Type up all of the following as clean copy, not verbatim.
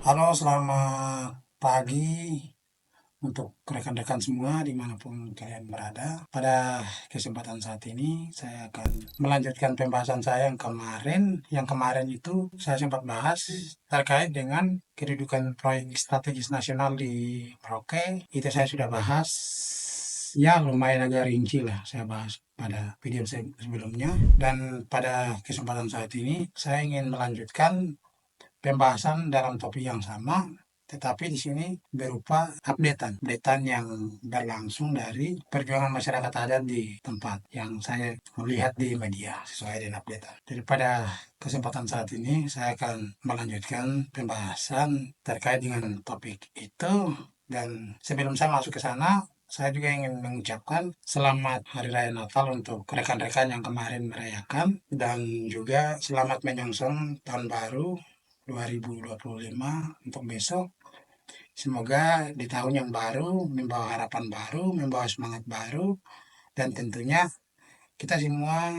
Halo, selamat pagi untuk rekan-rekan semua dimanapun kalian berada. Pada kesempatan saat ini, saya akan melanjutkan pembahasan saya yang kemarin. Yang kemarin itu saya sempat bahas terkait dengan kedudukan proyek strategis nasional di Merauke. Itu saya sudah bahas, ya lumayan agak rinci lah saya bahas pada video sebelumnya. Dan pada kesempatan saat ini, saya ingin melanjutkan pembahasan dalam topik yang sama, tetapi di sini berupa updatean yang berlangsung dari perjuangan masyarakat adat di tempat yang saya melihat di media sesuai dengan updatean. Daripada kesempatan saat ini, saya akan melanjutkan pembahasan terkait dengan topik itu. Dan sebelum saya masuk ke sana, saya juga ingin mengucapkan selamat Hari Raya Natal untuk rekan-rekan yang kemarin merayakan dan juga selamat menyongsong Tahun Baru 2025 untuk besok. Semoga di tahun yang baru membawa harapan baru, membawa semangat baru, dan tentunya kita semua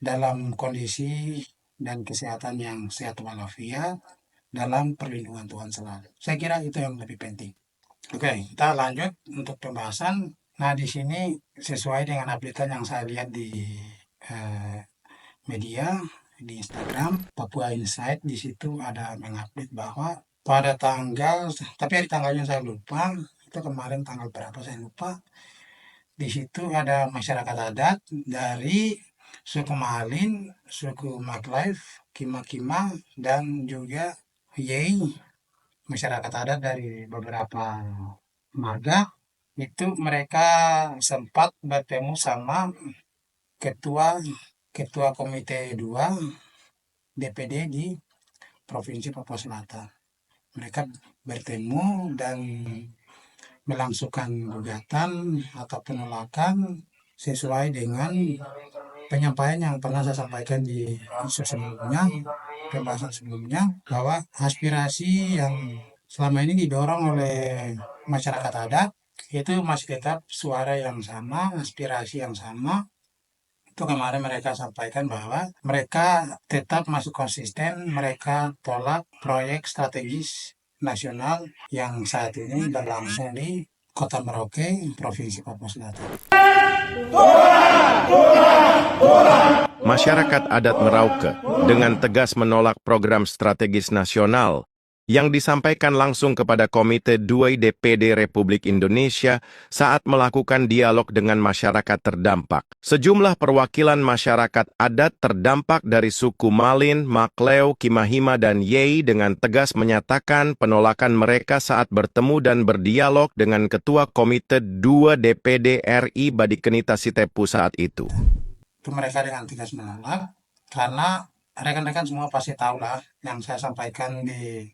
dalam kondisi dan kesehatan yang sehat walafiat dalam perlindungan Tuhan selalu. Saya kira itu yang lebih penting. Oke, kita lanjut untuk pembahasan. Nah, di sini sesuai dengan update yang saya lihat di eh, media di Instagram Papua Insight, di situ ada mengupdate bahwa pada tanggal, tapi hari tanggalnya saya lupa, itu kemarin tanggal berapa saya lupa. Di situ ada masyarakat adat dari suku Malin, suku Maklif, Kima-Kima, dan juga Yei, masyarakat adat dari beberapa marga. Itu mereka sempat bertemu sama ketua ketua komite 2 DPD di Provinsi Papua Selatan. Mereka bertemu dan melangsungkan gugatan atau penolakan sesuai dengan penyampaian yang pernah saya sampaikan di isu sebelumnya, pembahasan sebelumnya, bahwa aspirasi yang selama ini didorong oleh masyarakat adat itu masih tetap suara yang sama, aspirasi yang sama. Itu kemarin mereka sampaikan bahwa mereka tetap masih konsisten, mereka tolak proyek strategis nasional yang saat ini berlangsung di Kota Merauke, Provinsi Papua Selatan. Masyarakat adat Merauke dengan tegas menolak program strategis nasional yang disampaikan langsung kepada Komite 2 DPD Republik Indonesia saat melakukan dialog dengan masyarakat terdampak. Sejumlah perwakilan masyarakat adat terdampak dari suku Malin, Makleu, Kimahima, dan Yei dengan tegas menyatakan penolakan mereka saat bertemu dan berdialog dengan Ketua Komite 2 DPD RI Badikenita Sitepu saat itu. Itu mereka dengan tegas menolak karena rekan-rekan semua pasti tahu lah yang saya sampaikan di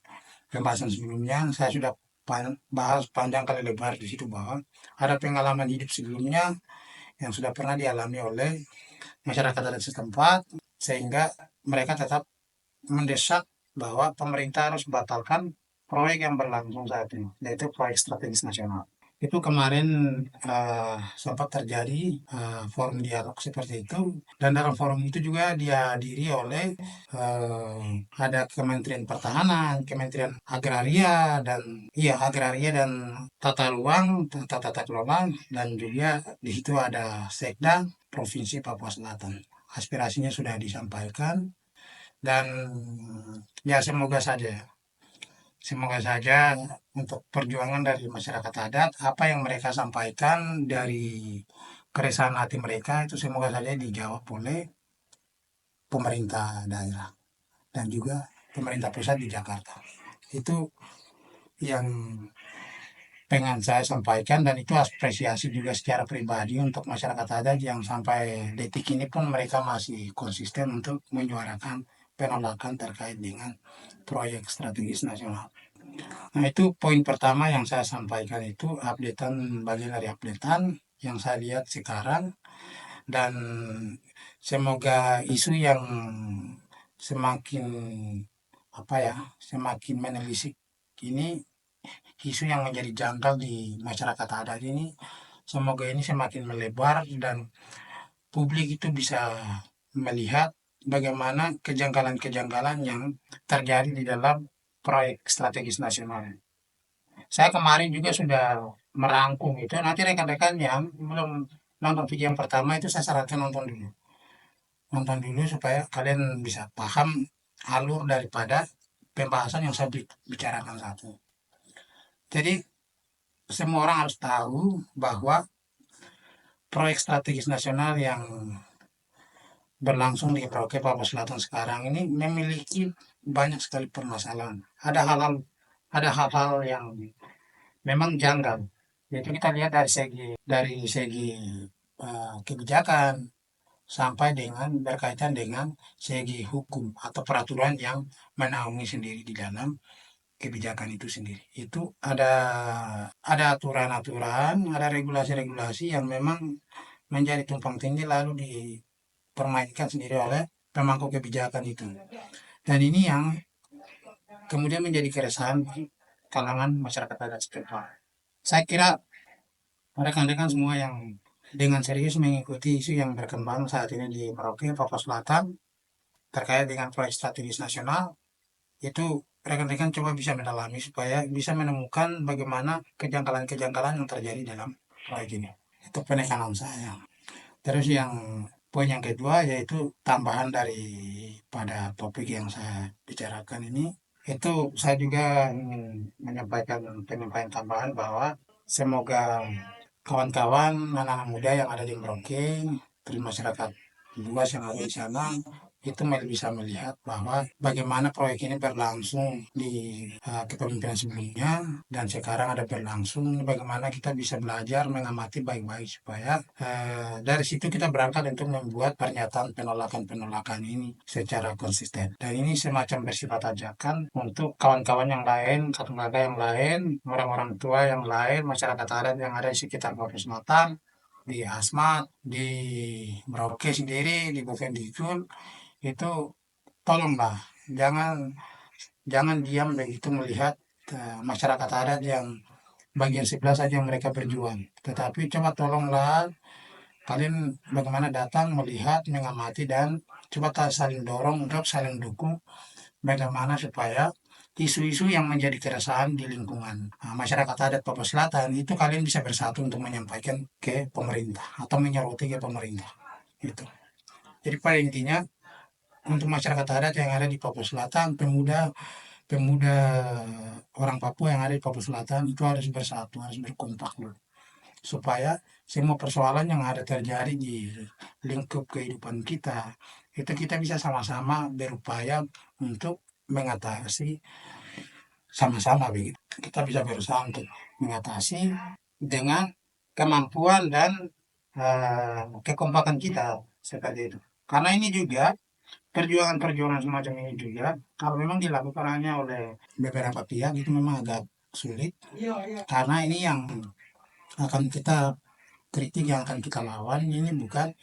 pembahasan sebelumnya. Saya sudah bahas panjang kali lebar di situ bahwa ada pengalaman hidup sebelumnya yang sudah pernah dialami oleh masyarakat adat setempat, sehingga mereka tetap mendesak bahwa pemerintah harus batalkan proyek yang berlangsung saat ini, yaitu proyek strategis nasional. Itu kemarin sempat terjadi forum dialog seperti itu, dan dalam forum itu juga dihadiri oleh ada Kementerian Pertahanan, Kementerian Agraria dan Agraria dan Tata Ruang, Tata Kelola, dan juga di situ ada Sekda Provinsi Papua Selatan. Aspirasinya sudah disampaikan dan ya semoga saja untuk perjuangan dari masyarakat adat, apa yang mereka sampaikan dari keresahan hati mereka itu semoga saja dijawab oleh pemerintah daerah dan juga pemerintah pusat di Jakarta. Itu yang pengen saya sampaikan, dan itu apresiasi juga secara pribadi untuk masyarakat adat yang sampai detik ini pun mereka masih konsisten untuk menyuarakan penolakan terkait dengan proyek strategis nasional. Nah, itu poin pertama yang saya sampaikan, itu updatean, bagian dari updatean yang saya lihat sekarang. Dan semoga isu yang semakin semakin menelisik ini, isu yang menjadi janggal di masyarakat adat ini, semoga ini semakin melebar dan publik itu bisa melihat bagaimana kejanggalan-kejanggalan yang terjadi di dalam proyek strategis nasional. Saya kemarin juga sudah merangkum itu. Nanti rekan-rekan yang belum nonton video yang pertama itu saya sarankan nonton dulu. Nonton dulu supaya kalian bisa paham alur daripada pembahasan yang saya bicarakan satu. Jadi semua orang harus tahu bahwa proyek strategis nasional yang berlangsung di Merauke, Papua Selatan sekarang ini memiliki banyak sekali permasalahan. Ada hal-hal yang memang janggal. Itu kita lihat dari segi kebijakan sampai dengan berkaitan dengan segi hukum atau peraturan yang menaungi sendiri di dalam kebijakan itu sendiri. Itu ada aturan-aturan, ada regulasi-regulasi yang memang menjadi tumpang tindih lalu dipermainkan sendiri oleh pemangku kebijakan itu. Dan ini yang kemudian menjadi keresahan di kalangan masyarakat adat setempat. Saya kira rekan-rekan semua yang dengan serius mengikuti isu yang berkembang saat ini di Merauke, Papua Selatan terkait dengan proyek strategis nasional, itu rekan-rekan coba bisa mendalami supaya bisa menemukan bagaimana kejanggalan-kejanggalan yang terjadi dalam proyek ini. Itu penekanan saya. Terus yang poin yang kedua yaitu tambahan dari pada topik yang saya bicarakan ini, itu saya juga ingin menyampaikan penyampaian tambahan bahwa semoga kawan-kawan anak-anak muda yang ada di Merauke, terus masyarakat luas yang ada di sana, itu bisa melihat bahwa bagaimana proyek ini berlangsung di kepemimpinan sebelumnya dan sekarang ada berlangsung, bagaimana kita bisa belajar mengamati baik-baik supaya dari situ kita berangkat untuk membuat pernyataan penolakan-penolakan ini secara konsisten. Dan ini semacam bersifat ajakan untuk kawan-kawan yang lain, kakak-kakak yang lain, orang-orang tua yang lain, masyarakat adat yang ada di sekitar Papua Selatan, di Asmat, di Merauke sendiri, di Bovendigul, itu tolonglah jangan jangan diam begitu melihat masyarakat adat yang bagian sebelah saja yang mereka berjuang. Tetapi coba tolonglah kalian bagaimana datang melihat, mengamati dan coba saling dorong untuk saling dukung bagaimana supaya isu-isu yang menjadi keresahan di lingkungan masyarakat adat Papua Selatan itu kalian bisa bersatu untuk menyampaikan ke pemerintah atau menyoroti ke pemerintah. Itu. Jadi pada intinya untuk masyarakat adat yang ada di Papua Selatan, pemuda orang Papua yang ada di Papua Selatan itu harus bersatu, harus berkompak dulu. Supaya semua persoalan yang ada terjadi di lingkup kehidupan kita, itu kita bisa sama-sama berupaya untuk mengatasi sama-sama begitu. Kita bisa berusaha untuk mengatasi dengan kemampuan dan kekompakan kita seperti itu. Karena ini juga perjuangan-perjuangan semacam ini juga kalau memang dilakukan hanya oleh beberapa pihak itu memang agak sulit karena ini yang akan kita kritik, yang akan kita lawan ini bukan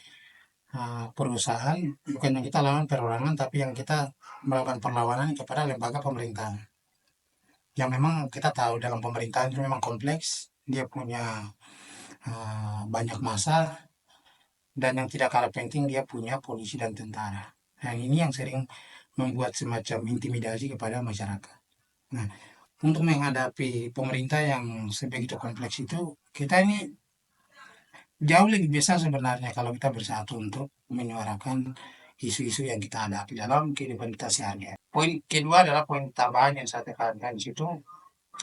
perusahaan, bukan yang kita lawan perorangan, tapi yang kita melakukan perlawanan kepada lembaga pemerintahan yang memang kita tahu dalam pemerintahan itu memang kompleks, dia punya banyak masa, dan yang tidak kalah penting dia punya polisi dan tentara. Nah ini yang sering membuat semacam intimidasi kepada masyarakat. Nah untuk menghadapi pemerintah yang sebegitu kompleks itu, kita ini jauh lebih bisa sebenarnya kalau kita bersatu untuk menyuarakan isu-isu yang kita hadapi dalam kehidupan kita sehari-hari. Poin kedua adalah poin tambahan yang saya tekankan di situ,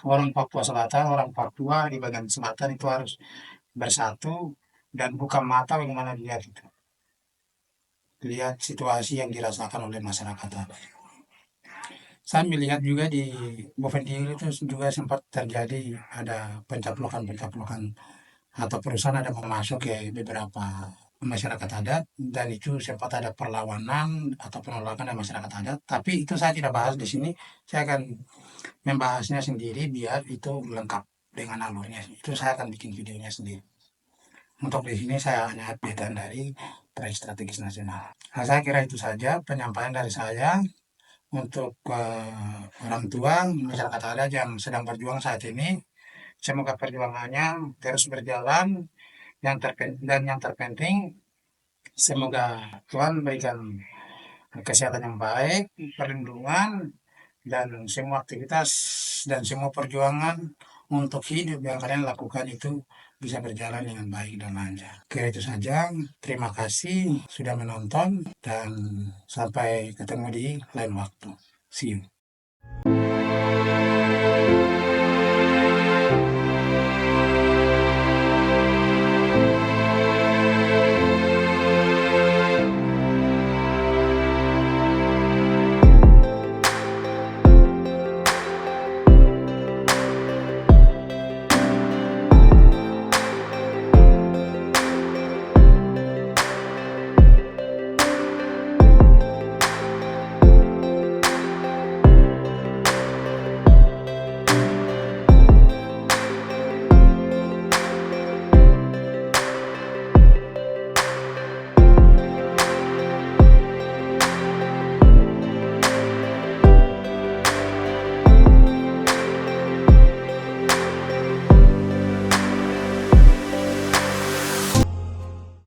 orang Papua Selatan, orang Papua di bagian selatan itu harus bersatu dan buka mata bagaimana dilihat itu. Lihat situasi yang dirasakan oleh masyarakat tadi. Saya melihat juga di Bovendigul itu juga sempat terjadi ada pencaplokan-pencaplokan atau perusahaan ada masuk ke beberapa masyarakat adat dan itu sempat ada perlawanan atau penolakan dari masyarakat adat. Tapi itu saya tidak bahas di sini. Saya akan membahasnya sendiri biar itu lengkap dengan alurnya. Itu saya akan bikin videonya sendiri. Untuk di sini saya hanya update dari proyek strategis nasional. Nah, saya kira itu saja penyampaian dari saya untuk orang tua masyarakat adat yang sedang berjuang saat ini. Semoga perjuangannya terus berjalan dan yang terpenting semoga Tuhan berikan kesehatan yang baik, perlindungan dan semua aktivitas dan semua perjuangan untuk hidup yang kalian lakukan itu bisa berjalan dengan baik dan lancar. Oke, itu saja. Terima kasih sudah menonton dan sampai ketemu di lain waktu. See you.